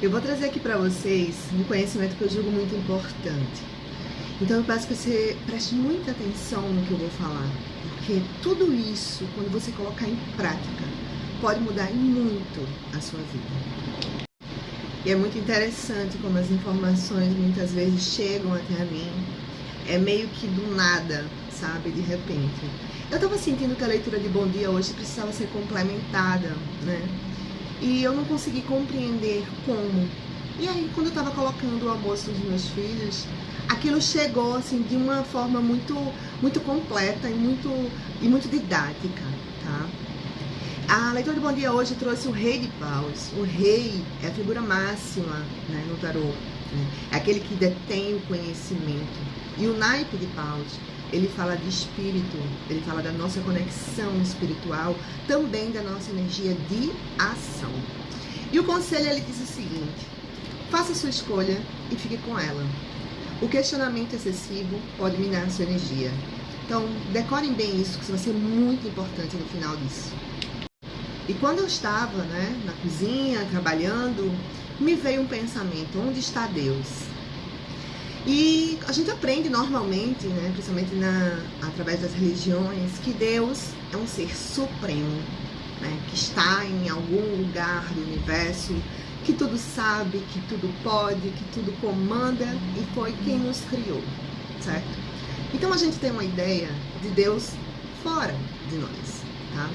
Eu vou trazer aqui para vocês um conhecimento que eu julgo muito importante. Então eu peço que você preste muita atenção no que eu vou falar, porque tudo isso, quando você colocar em prática, pode mudar muito a sua vida. E é muito interessante como as informações muitas vezes chegam até a mim, é meio que do nada, sabe, de repente. Eu estava sentindo que a leitura de Bom Dia hoje precisava ser complementada, né? E eu não consegui compreender como. E aí, quando eu estava colocando o almoço dos meus filhos, aquilo chegou assim de uma forma muito completa e muito didática, tá? A leitura de Bom Dia hoje trouxe o Rei de Paus. O rei é a figura máxima, né, no tarô, né? É aquele que detém o conhecimento. E o naipe de Paus, ele fala de espírito, ele fala da nossa conexão espiritual, também da nossa energia de ação. E o conselho, ele diz o seguinte: faça a sua escolha e fique com ela. O questionamento excessivo pode minar a sua energia. Então, decorem bem isso, que isso vai ser muito importante no final disso. E quando eu estava, né, na cozinha, trabalhando, me veio um pensamento: onde está Deus? E a gente aprende normalmente, né, principalmente através das religiões, que Deus é um ser supremo, né, que está em algum lugar do universo, que tudo sabe, que tudo pode, que tudo comanda e foi quem nos criou, certo? Então a gente tem uma ideia de Deus fora de nós, tá?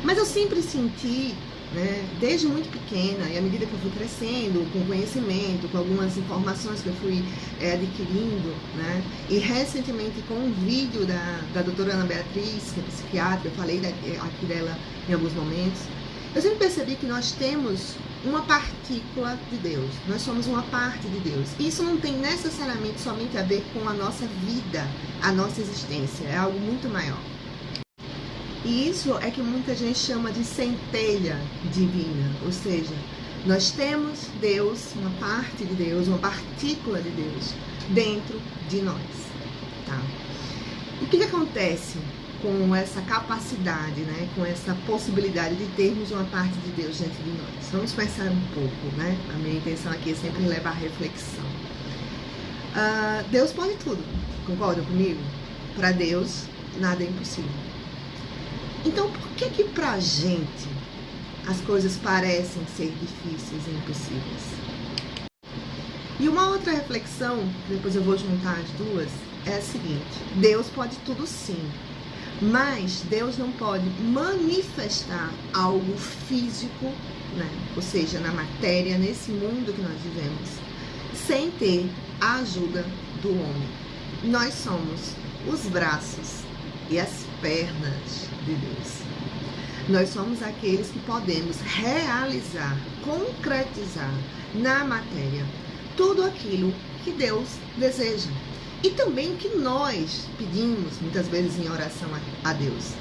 Mas eu sempre senti, né, desde muito pequena, e à medida que eu fui crescendo, com conhecimento, com algumas informações que eu fui adquirindo, né, e recentemente com um vídeo da doutora Ana Beatriz, que é psiquiatra, eu falei aqui dela em alguns momentos, eu sempre percebi que nós temos uma partícula de Deus, nós somos uma parte de Deus. E isso não tem necessariamente somente a ver com a nossa vida, a nossa existência, é algo muito maior. E isso é que muita gente chama de centelha divina, ou seja, nós temos Deus, uma parte de Deus, uma partícula de Deus dentro de nós, tá? E o que acontece com essa capacidade, né, com essa possibilidade de termos uma parte de Deus dentro de nós? Vamos pensar um pouco, né? A minha intenção aqui é sempre levar a reflexão. Deus pode tudo, concordam comigo? Para Deus, nada é impossível. Então, por que pra gente as coisas parecem ser difíceis e impossíveis? E uma outra reflexão, que depois eu vou juntar as duas, é a seguinte: Deus pode tudo sim, mas Deus não pode manifestar algo físico, né? Ou seja, na matéria, nesse mundo que nós vivemos, sem ter a ajuda do homem. Nós somos os braços e as pernas de Deus. Nós somos aqueles que podemos realizar, concretizar na matéria tudo aquilo que Deus deseja. E também o que nós pedimos, muitas vezes em oração a Deus.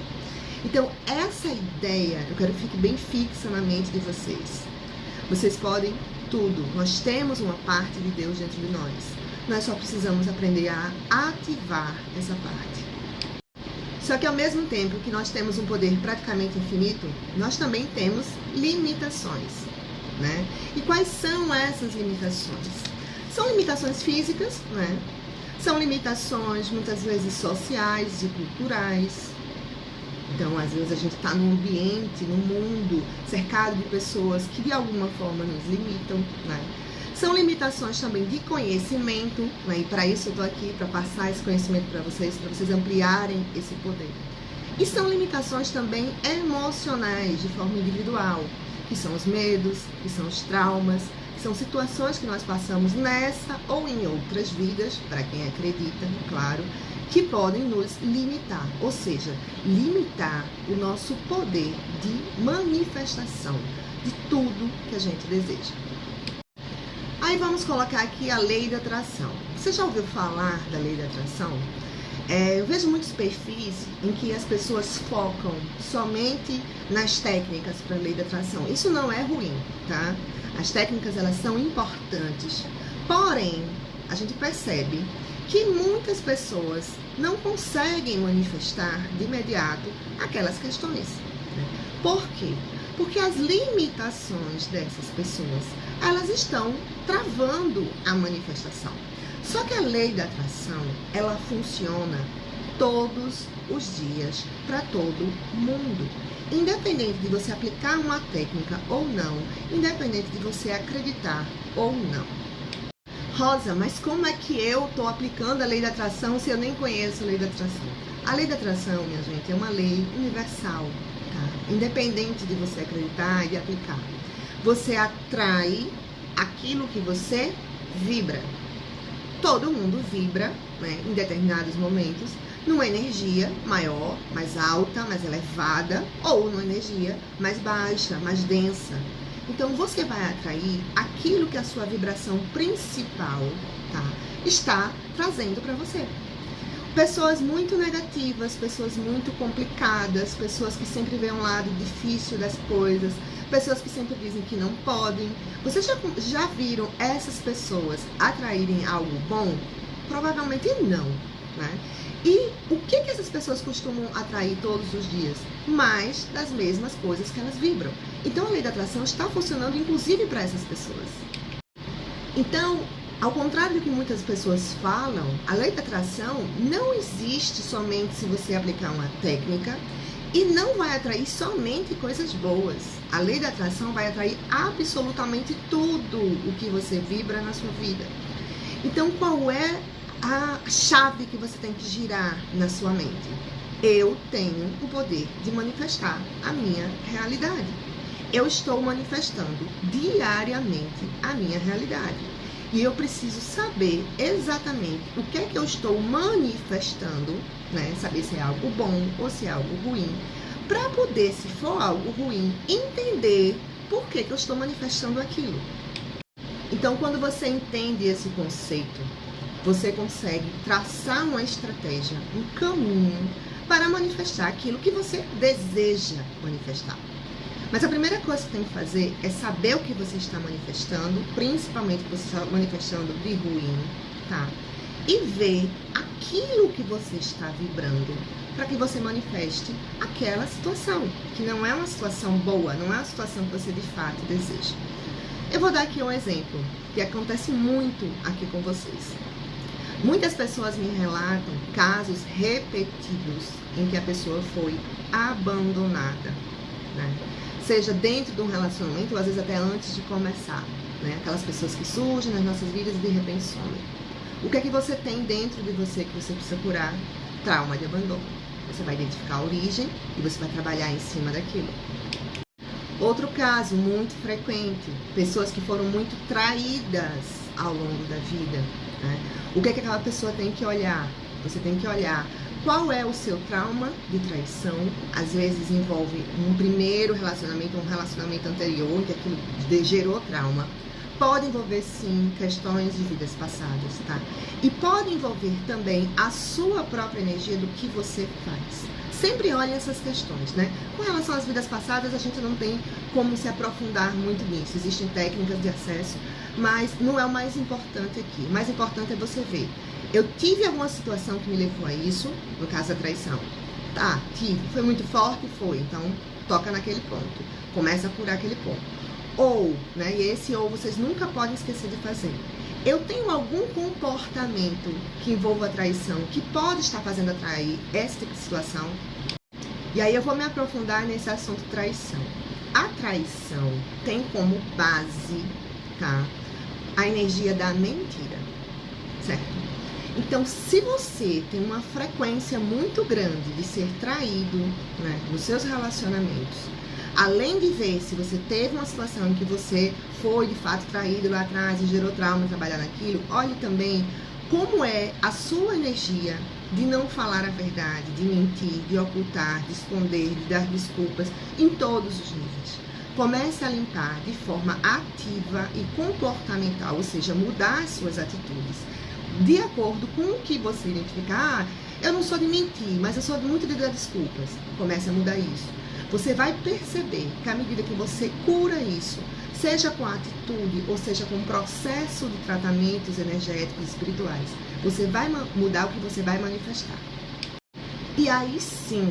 Então, essa ideia, eu quero que fique bem fixa na mente de vocês. Vocês podem tudo. Nós temos uma parte de Deus dentro de nós. Nós só precisamos aprender a ativar essa parte. Só que ao mesmo tempo que nós temos um poder praticamente infinito, nós também temos limitações, né? E quais são essas limitações? São limitações físicas, né? São limitações muitas vezes sociais e culturais. Então, às vezes a gente está num ambiente, num mundo cercado de pessoas que de alguma forma nos limitam, né? São limitações também de conhecimento, né? E para isso eu estou aqui, para passar esse conhecimento para vocês ampliarem esse poder. E são limitações também emocionais, de forma individual, que são os medos, que são os traumas, que são situações que nós passamos nessa ou em outras vidas, para quem acredita, claro, que podem nos limitar, ou seja, limitar o nosso poder de manifestação de tudo que a gente deseja. Aí vamos colocar aqui a lei da atração. Você já ouviu falar da lei da atração? Eu vejo muitos perfis em que as pessoas focam somente nas técnicas para a lei da atração. Isso não é ruim, tá? As técnicas, elas são importantes. Porém, a gente percebe que muitas pessoas não conseguem manifestar de imediato aquelas questões. Né? Por quê? Porque as limitações dessas pessoas, elas estão travando a manifestação. Só que a lei da atração, ela funciona todos os dias para todo mundo. Independente de você aplicar uma técnica ou não, independente de você acreditar ou não. Rosa, mas como é que eu estou aplicando a lei da atração se eu nem conheço a lei da atração? A lei da atração, minha gente, é uma lei universal, tá? Independente de você acreditar e de aplicar. Você atrai aquilo que você vibra. Todo mundo vibra, né, em determinados momentos, numa energia maior, mais alta, mais elevada, ou numa energia mais baixa, mais densa. Então, você vai atrair aquilo que a sua vibração principal, tá, está trazendo para você. Pessoas muito negativas, pessoas muito complicadas, pessoas que sempre veem um lado difícil das coisas, pessoas que sempre dizem que não podem. Vocês já viram essas pessoas atraírem algo bom? Provavelmente não, né? E o que essas pessoas costumam atrair todos os dias? Mais das mesmas coisas que elas vibram. Então a lei da atração está funcionando inclusive para essas pessoas. Então, ao contrário do que muitas pessoas falam, a lei da atração não existe somente se você aplicar uma técnica e não vai atrair somente coisas boas. A lei da atração vai atrair absolutamente tudo o que você vibra na sua vida. Então, qual é a chave que você tem que girar na sua mente? Eu tenho o poder de manifestar a minha realidade. Eu estou manifestando diariamente a minha realidade. E eu preciso saber exatamente o que é que eu estou manifestando, né? Saber se é algo bom ou se é algo ruim. Para poder, se for algo ruim, entender por que eu estou manifestando aquilo. Então, quando você entende esse conceito, você consegue traçar uma estratégia, um caminho para manifestar aquilo que você deseja manifestar. Mas a primeira coisa que você tem que fazer é saber o que você está manifestando, principalmente o que você está manifestando de ruim, tá? E ver aquilo que você está vibrando para que você manifeste aquela situação, que não é uma situação boa, não é uma situação que você de fato deseja. Eu vou dar aqui um exemplo que acontece muito aqui com vocês. Muitas pessoas me relatam casos repetidos em que a pessoa foi abandonada, né? Seja dentro de um relacionamento, ou às vezes até antes de começar, né? Aquelas pessoas que surgem nas nossas vidas e de repente somem. O que é que você tem dentro de você que você precisa curar? Trauma de abandono. Você vai identificar a origem e você vai trabalhar em cima daquilo. Outro caso muito frequente, pessoas que foram muito traídas ao longo da vida, né? O que é que aquela pessoa tem que olhar? Você tem que olhar qual é o seu trauma de traição. Às vezes envolve um primeiro relacionamento, um relacionamento anterior, que aquilo gerou trauma. Pode envolver, sim, questões de vidas passadas, tá? E pode envolver também a sua própria energia do que você faz. Sempre olhem essas questões, né? Com relação às vidas passadas, a gente não tem como se aprofundar muito nisso. Existem técnicas de acesso, mas não é o mais importante aqui. O mais importante é você ver. Eu tive alguma situação que me levou a isso, no caso da traição. Tá, tive. Foi muito forte? Foi. Então, toca naquele ponto. Começa a curar aquele ponto. Ou, né, e esse ou vocês nunca podem esquecer de fazer. Eu tenho algum comportamento que envolva a traição, que pode estar fazendo atrair essa tipo de situação? E aí eu vou me aprofundar nesse assunto traição. A traição tem como base, tá, a energia da mentira, certo? Então, se você tem uma frequência muito grande de ser traído, né, nos seus relacionamentos, além de ver se você teve uma situação em que você foi de fato traído lá atrás e gerou trauma em trabalhar naquilo, olhe também como é a sua energia de não falar a verdade, de mentir, de ocultar, de esconder, de dar desculpas em todos os níveis. Comece a limpar de forma ativa e comportamental, ou seja, mudar as suas atitudes de acordo com o que você identificar. Eu não sou de mentir, mas eu sou muito de dar desculpas. Comece a mudar isso. Você vai perceber que à medida que você cura isso, seja com a atitude ou seja com o processo de tratamentos energéticos e espirituais, você vai mudar o que você vai manifestar. E aí sim,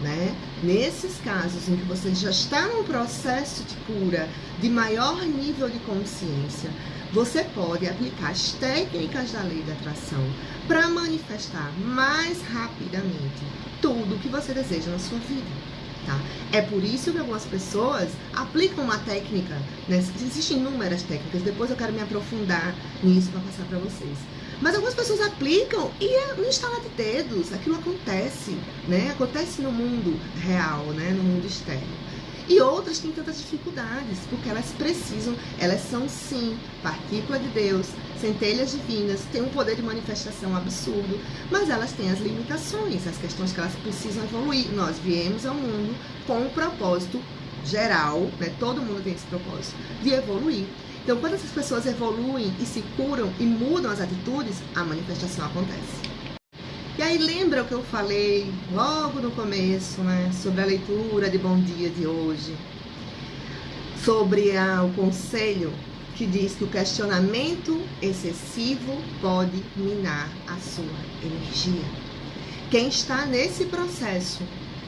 né? Nesses casos em que você já está num processo de cura de maior nível de consciência, você pode aplicar as técnicas da lei da atração para manifestar mais rapidamente tudo o que você deseja na sua vida, tá? É por isso que algumas pessoas aplicam uma técnica, né? Existem inúmeras técnicas, depois eu quero me aprofundar nisso para passar para vocês. Mas algumas pessoas aplicam e no instalar de dedos, aquilo acontece, né? Acontece no mundo real, né? No mundo externo. E outras têm tantas dificuldades, porque elas são sim partícula de Deus, centelhas divinas, têm um poder de manifestação absurdo, mas elas têm as limitações, as questões que elas precisam evoluir. Nós viemos ao mundo com um propósito geral, né? Todo mundo tem esse propósito, de evoluir. Então, quando essas pessoas evoluem e se curam e mudam as atitudes, a manifestação acontece. E aí, lembra o que eu falei logo no começo, né? Sobre a leitura de Bom Dia de hoje? Sobre o conselho que diz que o questionamento excessivo pode minar a sua energia. Quem está nesse processo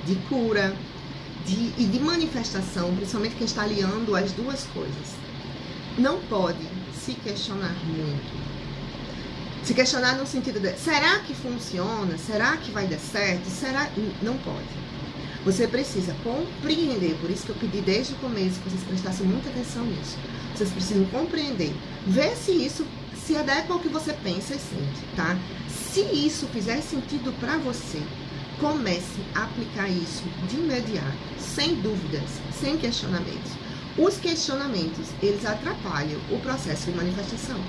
de cura e de manifestação, principalmente quem está aliando as duas coisas, não pode se questionar muito. Se questionar no sentido de, será que funciona? Será que vai dar certo? Será? Não pode. Você precisa compreender, por isso que eu pedi desde o começo que vocês prestassem muita atenção nisso. Vocês precisam compreender, ver se isso se adequa ao que você pensa e sente, tá? Se isso fizer sentido para você, comece a aplicar isso de imediato, sem dúvidas, sem questionamentos. Os questionamentos, eles atrapalham o processo de manifestação.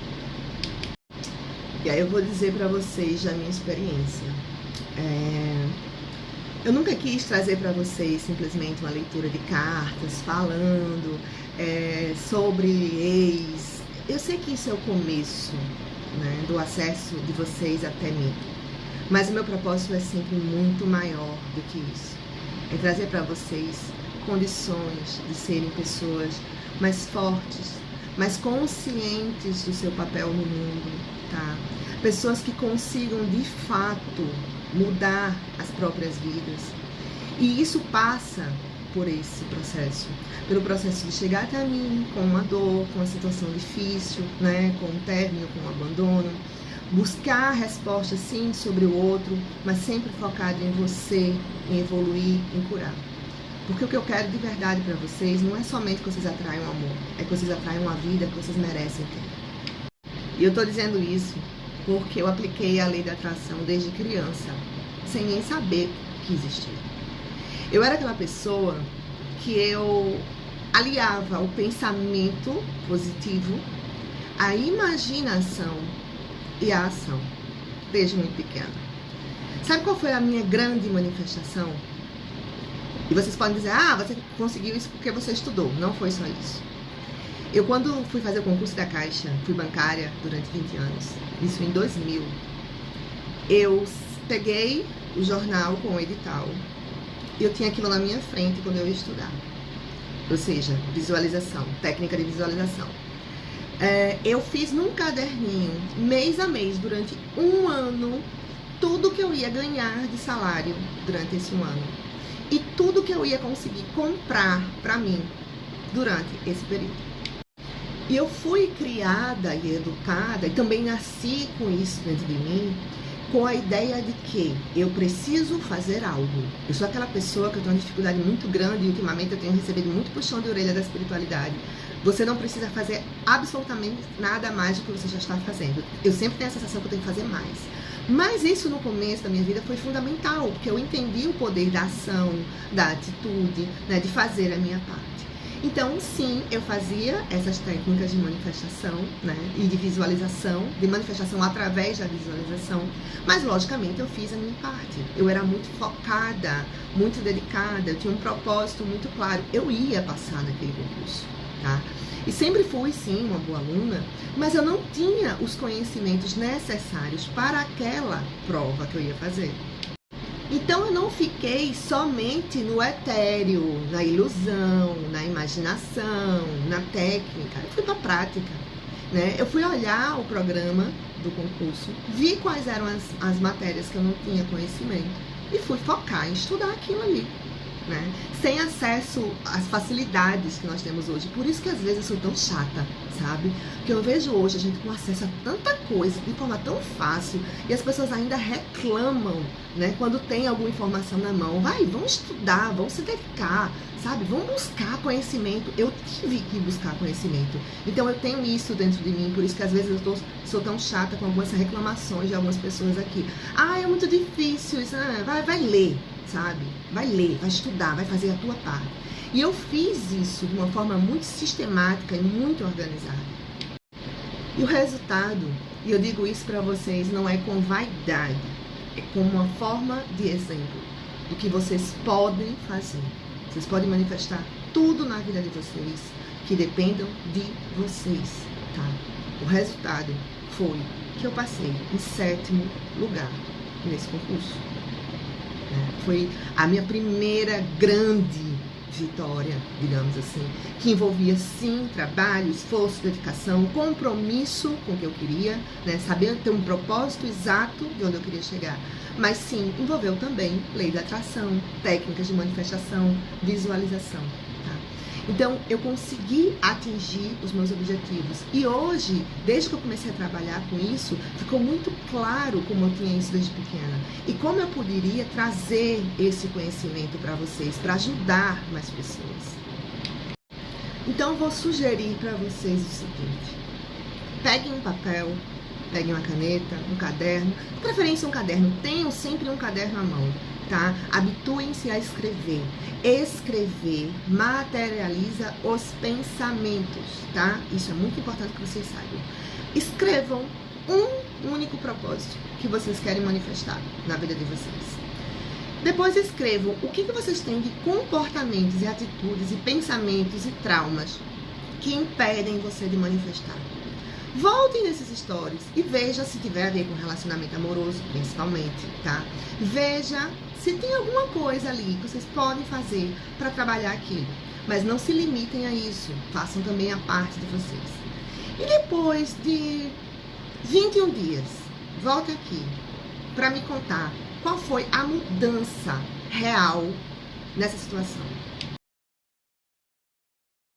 E aí eu vou dizer para vocês da minha experiência. Eu nunca quis trazer para vocês simplesmente uma leitura de cartas falando sobre ex. Eu sei que isso é o começo, né, do acesso de vocês até mim. Mas o meu propósito é sempre muito maior do que isso. É trazer para vocês condições de serem pessoas mais fortes, mais conscientes do seu papel no mundo, tá? Pessoas que consigam de fato mudar as próprias vidas. E isso passa por esse processo, pelo processo de chegar até mim com uma dor, com uma situação difícil, né, com um término, com um abandono, buscar respostas sim sobre o outro, mas sempre focado em você, em evoluir, em curar. Porque o que eu quero de verdade para vocês não é somente que vocês atraiam amor, é que vocês atraiam uma vida que vocês merecem ter. E eu estou dizendo isso porque eu apliquei a lei da atração desde criança, sem nem saber que existia. Eu era aquela pessoa que eu aliava o pensamento positivo, a imaginação e a ação, desde muito pequena. Sabe qual foi a minha grande manifestação? E vocês podem dizer, você conseguiu isso porque você estudou. Não foi só isso. Eu, quando fui fazer o concurso da Caixa, fui bancária durante 20 anos, isso em 2000, eu peguei o jornal com o edital e eu tinha aquilo na minha frente quando eu ia estudar. Ou seja, visualização, técnica de visualização. Eu fiz num caderninho, mês a mês, durante um ano, tudo que eu ia ganhar de salário durante esse um ano. E tudo que eu ia conseguir comprar para mim durante esse período. E eu fui criada e educada, e também nasci com isso dentro de mim, com a ideia de que eu preciso fazer algo. Eu sou aquela pessoa que eu tenho uma dificuldade muito grande e ultimamente eu tenho recebido muito puxão de orelha da espiritualidade. Você não precisa fazer absolutamente nada mais do que você já está fazendo. Eu sempre tenho a sensação que eu tenho que fazer mais. Mas isso no começo da minha vida foi fundamental, porque eu entendi o poder da ação, da atitude, né, de fazer a minha parte. Então, sim, eu fazia essas técnicas de manifestação, né, e de visualização, de manifestação através da visualização, mas, logicamente, eu fiz a minha parte. Eu era muito focada, muito dedicada, eu tinha um propósito muito claro. Eu ia passar naquele concurso, tá? E sempre fui, sim, uma boa aluna, mas eu não tinha os conhecimentos necessários para aquela prova que eu ia fazer. Então, eu não fiquei somente no etéreo, na ilusão, na imaginação, na técnica. Eu fui para a prática, né? Eu fui olhar o programa do concurso, vi quais eram as matérias que eu não tinha conhecimento e fui focar em estudar aquilo ali, né? Sem acesso às facilidades que nós temos hoje. Por isso que às vezes eu sou tão chata, sabe? Porque eu vejo hoje a gente com acesso a tanta coisa de forma tão fácil e as pessoas ainda reclamam, né? Quando tem alguma informação na mão. Vamos estudar, vamos se dedicar, sabe? Vamos buscar conhecimento. Eu tive que buscar conhecimento. Então eu tenho isso dentro de mim, por isso que às vezes eu sou tão chata com algumas reclamações de algumas pessoas aqui. É muito difícil isso. Vai ler, sabe? Vai ler, vai estudar, vai fazer a tua parte. E eu fiz isso de uma forma muito sistemática e muito organizada. E o resultado, e eu digo isso para vocês, não é com vaidade, é com uma forma de exemplo do que vocês podem fazer. Vocês podem manifestar tudo na vida de vocês que dependam de vocês, tá? O resultado foi que eu passei em 7º lugar nesse concurso. Foi a minha primeira grande vitória, digamos assim, que envolvia sim trabalho, esforço, dedicação, compromisso com o que eu queria, né? Saber ter um propósito exato de onde eu queria chegar. Mas sim, envolveu também lei da atração, técnicas de manifestação, visualização. Tá? Então, eu consegui atingir os meus objetivos. E hoje, desde que eu comecei a trabalhar com isso, ficou muito claro como eu tinha isso desde pequena. E como eu poderia trazer esse conhecimento para vocês, para ajudar mais pessoas. Então, eu vou sugerir para vocês o seguinte. Peguem um papel, peguem uma caneta, um caderno. De preferência, um caderno. Tenham sempre um caderno à mão. Tá? Habituem-se a escrever. Escrever materializa os pensamentos, tá? Isso é muito importante que vocês saibam. Escrevam um único propósito que vocês querem manifestar na vida de vocês. Depois escrevam o que vocês têm de comportamentos e atitudes e pensamentos e traumas que impedem você de manifestar. Voltem nesses stories e veja se tiver a ver com relacionamento amoroso, principalmente, tá? Veja se tem alguma coisa ali que vocês podem fazer para trabalhar aquilo. Mas não se limitem a isso. Façam também a parte de vocês. E depois de 21 dias, volte aqui para me contar qual foi a mudança real nessa situação.